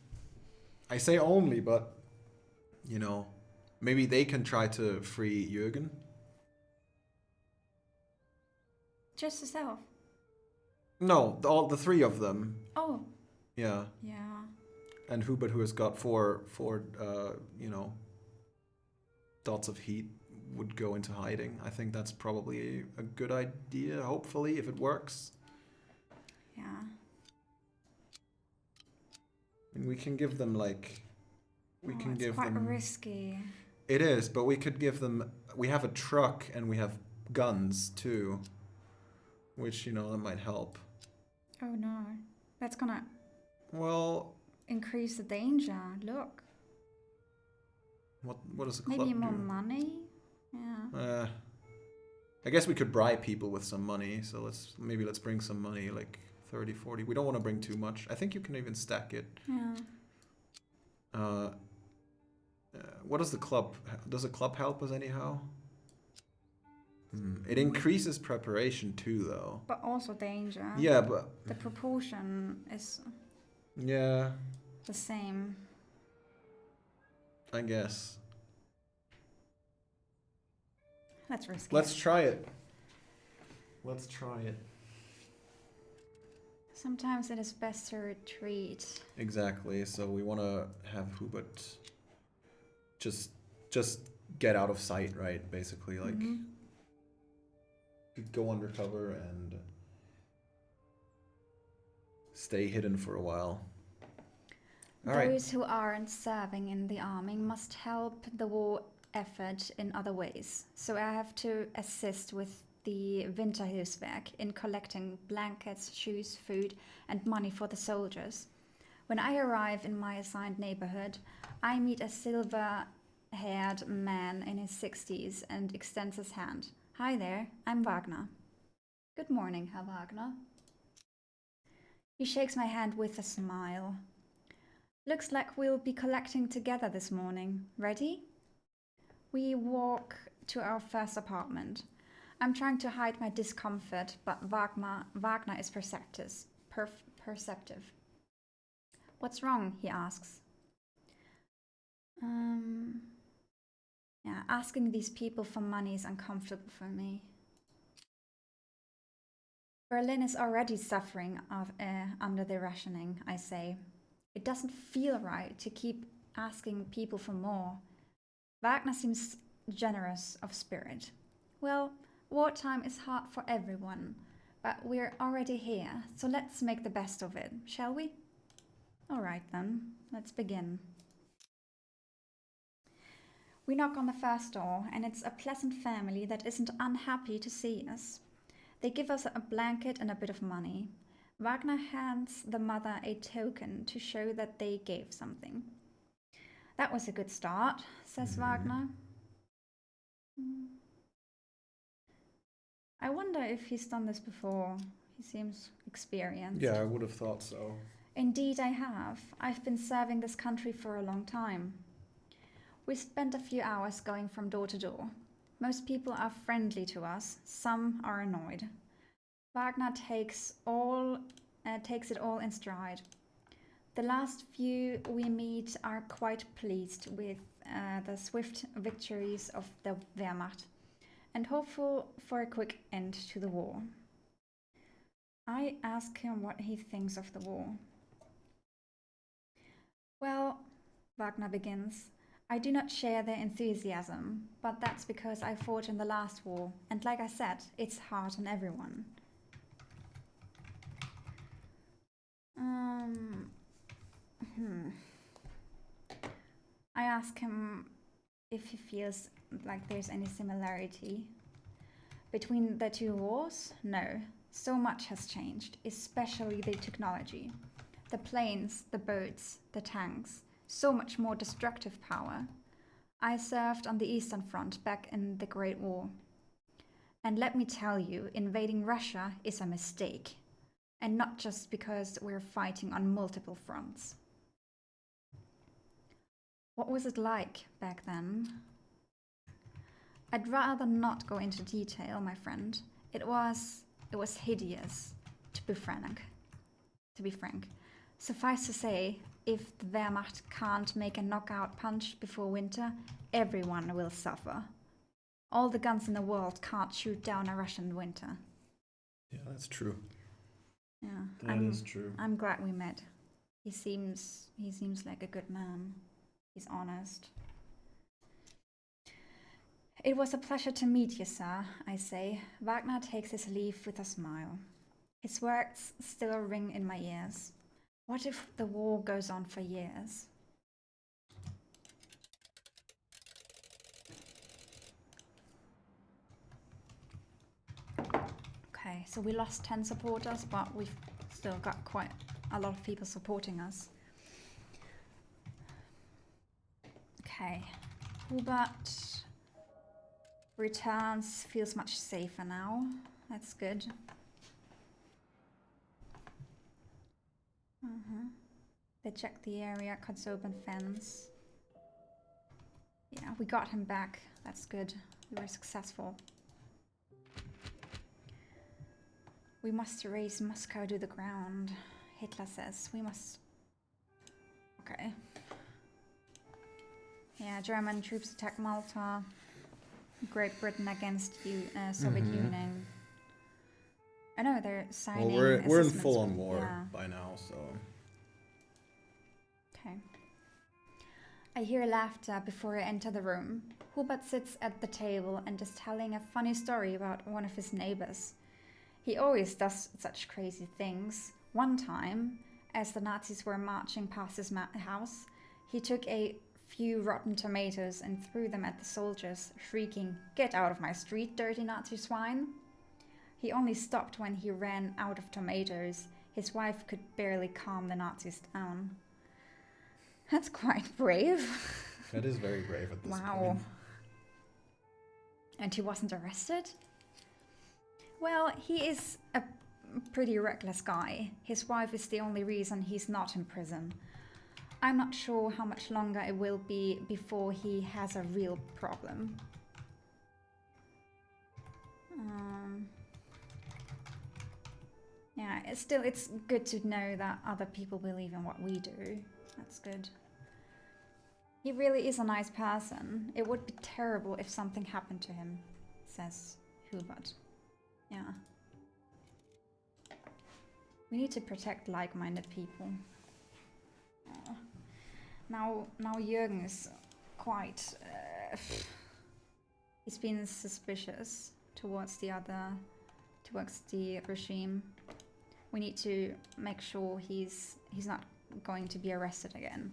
I say only, but, you know, maybe they can try to free Jürgen. Just yourself. No, all the 3 of them. Oh. Yeah. Yeah. And Hubert, who has got four dots of heat, would go into hiding. I think that's probably a good idea, hopefully, if it works. Yeah. I mean, we can give them, like... It's quite risky. It is, but we could give them... We have a truck and we have guns, too. Which, that might help. Oh no. That's gonna Well... increase the danger. Look. What does the club Maybe do? more money? Yeah. I guess we could bribe people with some money, so let's bring some money, like 30, 40. We don't want to bring too much. I think you can even stack it. Yeah. What does the club help us anyhow? It increases preparation too, though. But also danger. Yeah, but... The proportion is Yeah, the same. I guess. Let's risk it. Let's try it. Let's try it. Sometimes it is best to retreat. Exactly. So we want to have Hubert just get out of sight, right? Basically, like go undercover and stay hidden for a while. All right. Those who aren't serving in the army must help the war effort in other ways. So I have to assist with the Winterhilfswerk in collecting blankets, shoes, food, and money for the soldiers. When I arrive in my assigned neighborhood, I meet a silver-haired man in his 60s and extends his hand. Hi there, I'm Wagner. Good morning, Herr Wagner. He shakes my hand with a smile. Looks like we'll be collecting together this morning. Ready? We walk to our first apartment. I'm trying to hide my discomfort, but Wagner is perceptive. What's wrong? He asks. asking these people for money is uncomfortable for me. Berlin is already suffering under the rationing, I say. It doesn't feel right to keep asking people for more. Wagner seems generous of spirit. Well, wartime is hard for everyone, but we're already here, so let's make the best of it, shall we? All right then, let's begin. We knock on the first door, and it's a pleasant family that isn't unhappy to see us. They give us a blanket and a bit of money. Wagner hands the mother a token to show that they gave something. That was a good start, says Wagner. I wonder if he's done this before. He seems experienced. Yeah, I would have thought so. Indeed, I have. I've been serving this country for a long time. We spent a few hours going from door to door. Most people are friendly to us, some are annoyed. Wagner takes it all in stride. The last few we meet are quite pleased with the swift victories of the Wehrmacht and hopeful for a quick end to the war. I ask him what he thinks of the war. Well, Wagner begins, I do not share their enthusiasm, but that's because I fought in the last war, and like I said, it's hard on everyone. I ask him if he feels like there's any similarity between the two wars. No, so much has changed, especially the technology. The planes, the boats, the tanks, so much more destructive power. I served on the Eastern Front back in the Great War. And let me tell you, invading Russia is a mistake. And not just because we're fighting on multiple fronts. What was it like back then? I'd rather not go into detail, my friend. It was hideous, to be frank. Suffice to say, if the Wehrmacht can't make a knockout punch before winter, everyone will suffer. All the guns in the world can't shoot down a Russian winter. Yeah, that's true. Yeah, That is true. I'm glad we met. He seems like a good man. He's honest. It was a pleasure to meet you, sir, I say. Wagner takes his leave with a smile. His words still ring in my ears. What if the war goes on for years? Okay, so we lost 10 supporters, but we've still got quite a lot of people supporting us. Okay, Hubert returns, feels much safer now. That's good. They checked the area, cuts open fence. Yeah, we got him back. That's good. We were successful. We must raise Moscow to the ground, Hitler says. We must... Okay. Yeah, German troops attack Malta. Great Britain against Soviet Union. I know they're signing. Well, we're in full-on war by now, so... Okay. I hear laughter before I enter the room. Hubert sits at the table and is telling a funny story about one of his neighbors. He always does such crazy things. One time, as the Nazis were marching past his house, he took a few rotten tomatoes and threw them at the soldiers, shrieking, "Get out of my street, dirty Nazi swine!" He only stopped when he ran out of tomatoes. His wife could barely calm the Nazis down. That's quite brave. That is very brave at this point. Wow. And he wasn't arrested? Well, he is a pretty reckless guy. His wife is the only reason he's not in prison. I'm not sure how much longer it will be before he has a real problem. Yeah, it's good to know that other people believe in what we do. That's good. He really is a nice person. It would be terrible if something happened to him, says Hubert. Yeah. We need to protect like-minded people. Now Jürgen is quite... he's been suspicious towards the regime. We need to make sure he's not going to be arrested again.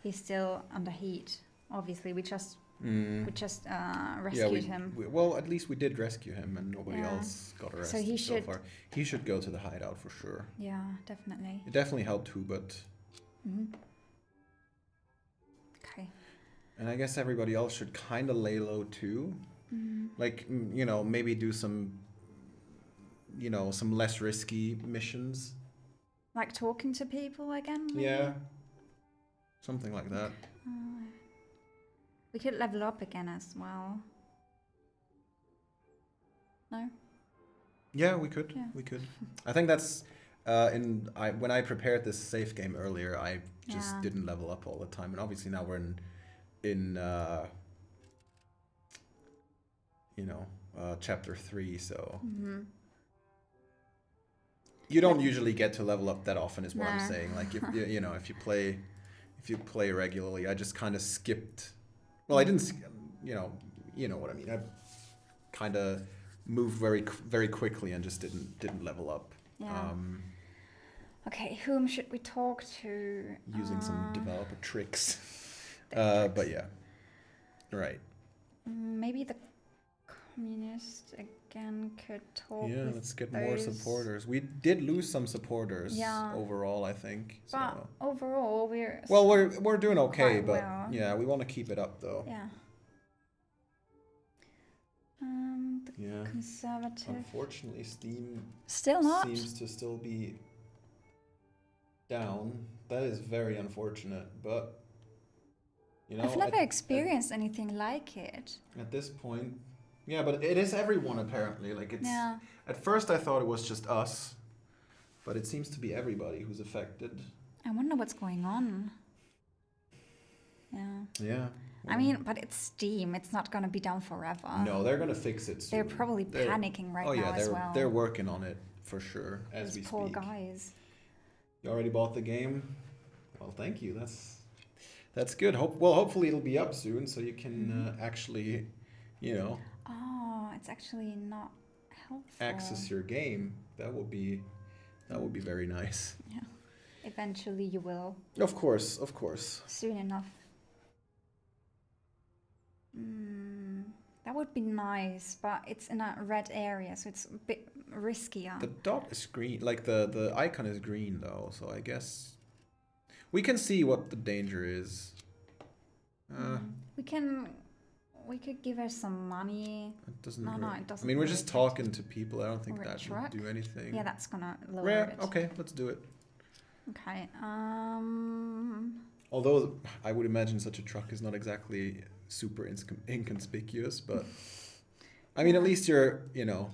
He's still under heat. Obviously, we just rescued him. Well, at least we did rescue him, and nobody else got arrested So he should. far. He should go to the hideout for sure. Yeah, definitely. It definitely helped Hubert. Okay. And I guess everybody else should kind of lay low too. Like, you know, maybe do some, you know, some less risky missions. Like talking to people again? Maybe? Yeah. Something like that. We could level up again as well. No? Yeah, we could. Yeah. We could. I think that's when I prepared this safe game earlier, I just didn't level up all the time, and obviously now we're in you know, chapter 3, so you don't usually get to level up that often, is what I'm saying. Like if you know, if you play regularly, I just kind of skipped. Well, I didn't, you know what I mean. I kind of moved very quickly and just didn't level up. Yeah. Okay, whom should we talk to? Using some developer tricks. But yeah, right. Maybe the communist again could talk. Yeah, with let's get those. more supporters. We did lose some supporters overall, I think. But So. overall, we're doing okay, quite but well. yeah, we want to keep it up though. Yeah. The conservative. Unfortunately, Steam Still not. seems to still be down. That is very unfortunate, but you know, I've never experienced anything like it. At this point, yeah, but it is everyone apparently. Like it's. Yeah. At first, I thought it was just us, but it seems to be everybody who's affected. I wonder what's going on. Yeah. Yeah. I mean, but it's Steam. It's not going to be down forever. No, they're gonna fix it soon. They're probably panicking right now as well. They're working on it for sure as Those we poor speak. guys. You already bought the game? Well, thank you. That's good. Hopefully it'll be up soon, so you can actually, you know. Oh, it's actually not helpful. Access your game. That would be very nice. Yeah. Eventually you will. Of course. Soon enough. That would be nice, but it's in a red area, so it's a bit riskier. The dot is green, like the icon is green though, so I guess we can see what the danger is. We could give her some money. It doesn't. No, hurt. it doesn't. I mean, we're just hurt. talking to people. I don't think Or a that truck? would do anything. Yeah, that's gonna lower Yeah. it. Okay, let's do it. Okay. Although I would imagine such a truck is not exactly super inconspicuous, but I mean, at least you're, you know,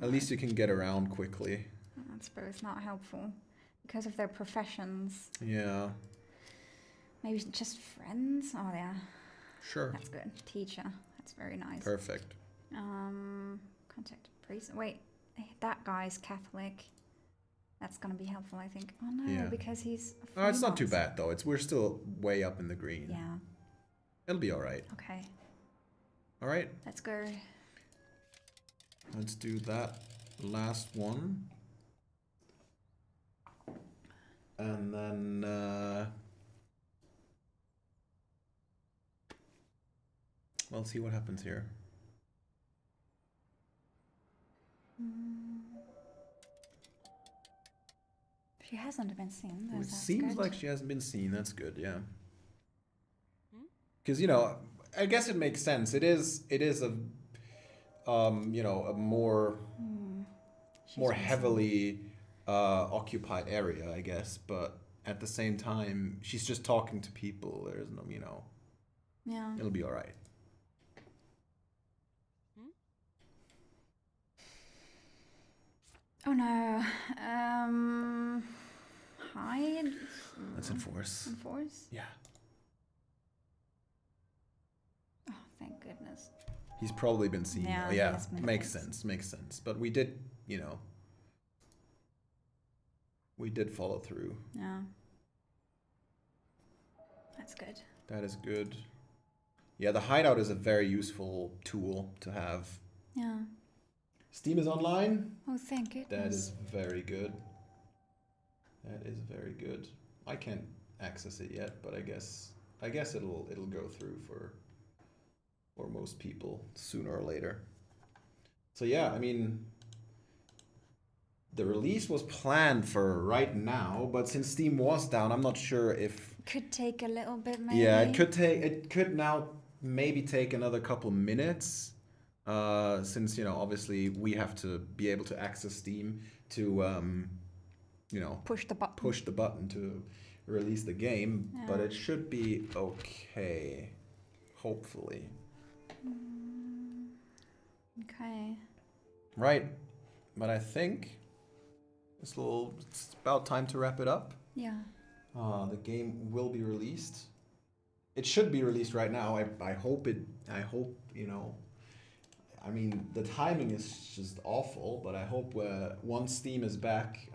at least you can get around quickly. I suppose not helpful because of their professions. Yeah. Maybe just friends. Oh yeah. Sure. That's good. Teacher. That's very nice. Perfect. Contact priest. Wait, that guy's Catholic. That's gonna be helpful, I think. Oh no, Yeah. because he's. Oh, it's not too bad though. We're still way up in the green. Yeah. It'll be all right. Okay. All right. Let's go. Let's do that last one. And then we'll see what happens here. She hasn't been seen. It That's seems good. like she hasn't been seen. That's good, yeah. Because, you know, I guess it makes sense. It is a you know, a more She's been heavily occupied area, I guess, but at the same time she's just talking to people. There's no, you know, seen. Yeah. it'll be all right. Oh no. Hide. Let's enforce. Enforce. Yeah. has. He's probably been seeing. Yeah, Oh, he yeah, has been makes fixed. sense. Makes sense. But we did, you know, we did follow through. Yeah. That's good. That is good. Yeah, the hideout is a very useful tool to have. Yeah. Steam is online. Oh, thank goodness. That is very good. That is very good. I can't access it yet, but I guess it'll go through for most people sooner or later. So yeah, I mean, the release was planned for right now, but since Steam was down, I'm not sure if. Could take a little bit, maybe. Yeah, it could now maybe take another couple minutes, since, you know, obviously we have to be able to access Steam to, you know, Push the button. to release the game, Yeah. but it should be okay, hopefully. Okay. Right, but I think it's about time to wrap it up. Yeah. The game will be released. It should be released right now. I hope, you know, I mean, the timing is just awful, but I hope once Steam is back,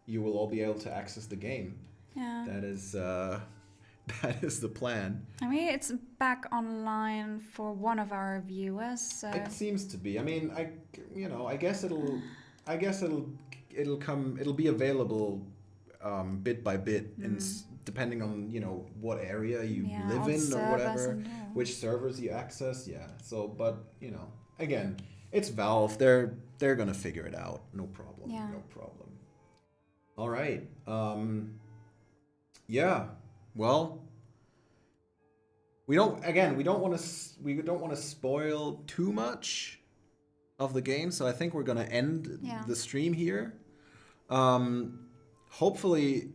you will all be able to access the game. Yeah. That is the plan. I mean, it's back online for one of our viewers, so It seems to be. I mean, I guess it'll be available bit by bit, and depending on, you know, what area you yeah, live on in or servers whatever, and all. which servers you access. Yeah. So, but you know, again, it's Valve. They're gonna figure it out. No problem. Yeah. No problem. All right. Yeah. Well, we don't want to spoil too much of the game, so I think we're gonna end Yeah. the stream here. Hopefully,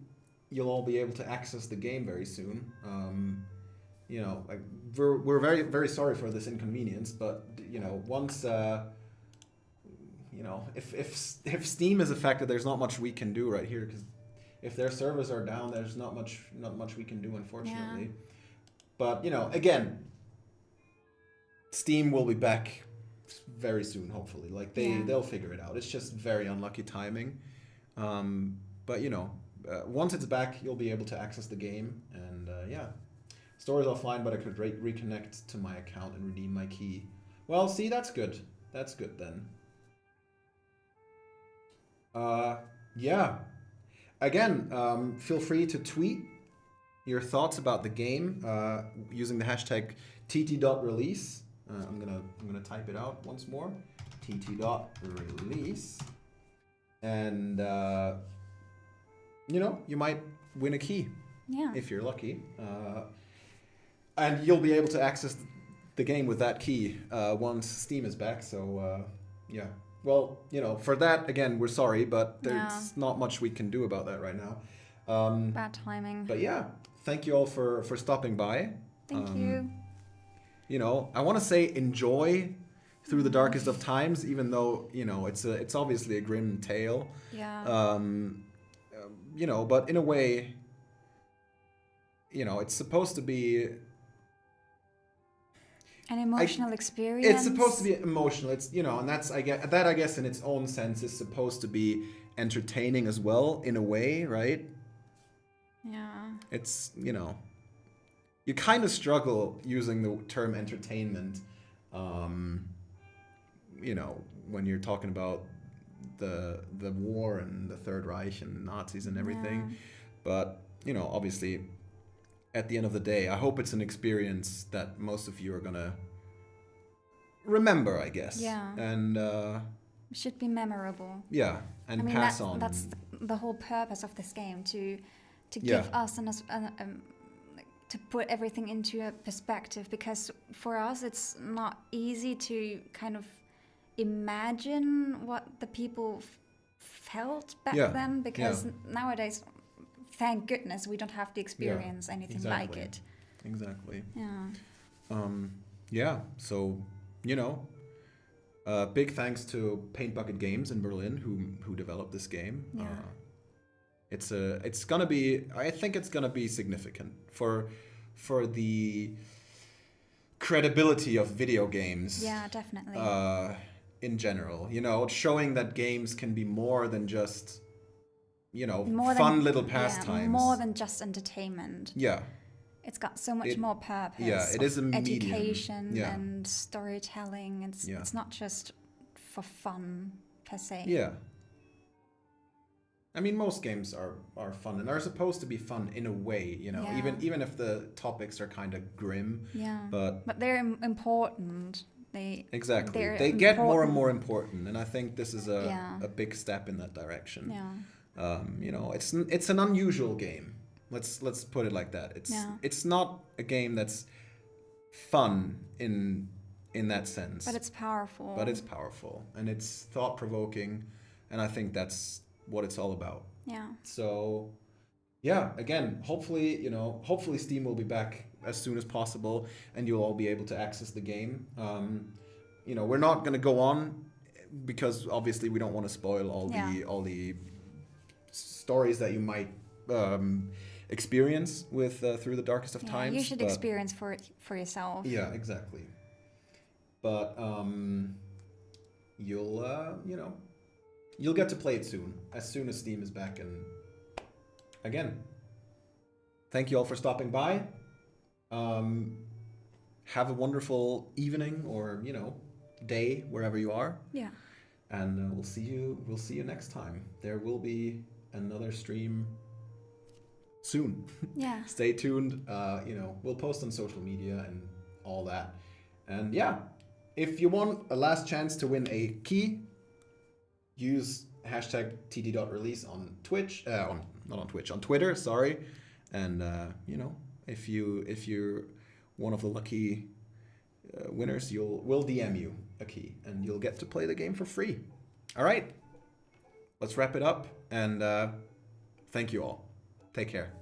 you'll all be able to access the game very soon. You know, like we're very, very sorry for this inconvenience, but you know, once you know, if Steam is affected, there's not much we can do right here, because if their servers are down, there's not much we can do, unfortunately. Yeah. But you know, again, Steam will be back very soon, hopefully. Like they'll figure it out. It's just very unlucky timing. But you know, once it's back, you'll be able to access the game, and yeah, store's offline, but I could reconnect to my account and redeem my key. Well, see, that's good. That's good then. Yeah. Again, feel free to tweet your thoughts about the game using the hashtag tt.release. I'm gonna type it out once more, tt.release, and you know, you might win a key if you're lucky, and you'll be able to access the game with that key once Steam is back. So yeah. Well, you know, for that, again, we're sorry, but there's not much we can do about that right now. Bad timing. But yeah, thank you all for stopping by. Thank you. You know, I want to say enjoy through the darkest of times, even though, you know, it's obviously a grim tale. Yeah. You know, but in a way, you know, it's supposed to be An emotional experience. It's supposed to be emotional. It's, you know, and I guess in its own sense is supposed to be entertaining as well, in a way, right? Yeah. It's, you know, you kind of struggle using the term entertainment, you know, when you're talking about the war and the Third Reich and Nazis and everything. Yeah. But, you know, obviously, at the end of the day, I hope it's an experience that most of you are gonna remember, I guess. Yeah. And It should be memorable. yeah, and I mean, pass on. that's the whole purpose of this game, to Yeah. give us to put everything into a perspective, because for us it's not easy to kind of imagine what the people felt back Yeah, then, because yeah. nowadays, thank goodness, we don't have to experience anything like exactly. it. Exactly. Yeah. Yeah, so, you know, big thanks to Paint Bucket Games in Berlin who developed this game. Yeah. It's gonna be, I think it's gonna be significant for the credibility of video games. Yeah, definitely. In general, you know, showing that games can be more than just, you know, More fun than, little yeah, pastimes. more than just entertainment. Yeah, It's got so much more purpose. yeah, it of is a medium. education Yeah. and storytelling. Yeah. It's not just for fun per se. Yeah. I mean, most games are fun and are supposed to be fun in a way, you know, Yeah. even if the topics are kind of grim. Yeah. But they're important. exactly, they're they get more and important. more important, and I think this is Yeah. a big step in that direction. Yeah. You know, it's an unusual game. Let's put it like that. It's not a game that's fun in that sense. But it's powerful. But it's powerful and it's thought provoking, and I think that's what it's all about. Yeah. So yeah, again, hopefully Steam will be back as soon as possible and you'll all be able to access the game. You know, we're not going to go on because obviously we don't want to spoil all the stories that you might experience with Through the Darkest of Times. You should experience it for yourself. Yeah, exactly. But you'll get to play it soon as Steam is back. And again, thank you all for stopping by. Have a wonderful evening or day wherever you are. Yeah. And we'll see you next time. There will be another stream soon. Yeah. Stay tuned. We'll post on social media and all that. And yeah, if you want a last chance to win a key, use hashtag #TD.release on Twitch. Not on Twitch, on Twitter. Sorry. And if you're one of the lucky winners, we'll DM you a key and you'll get to play the game for free. All right. Let's wrap it up and thank you all. Take care.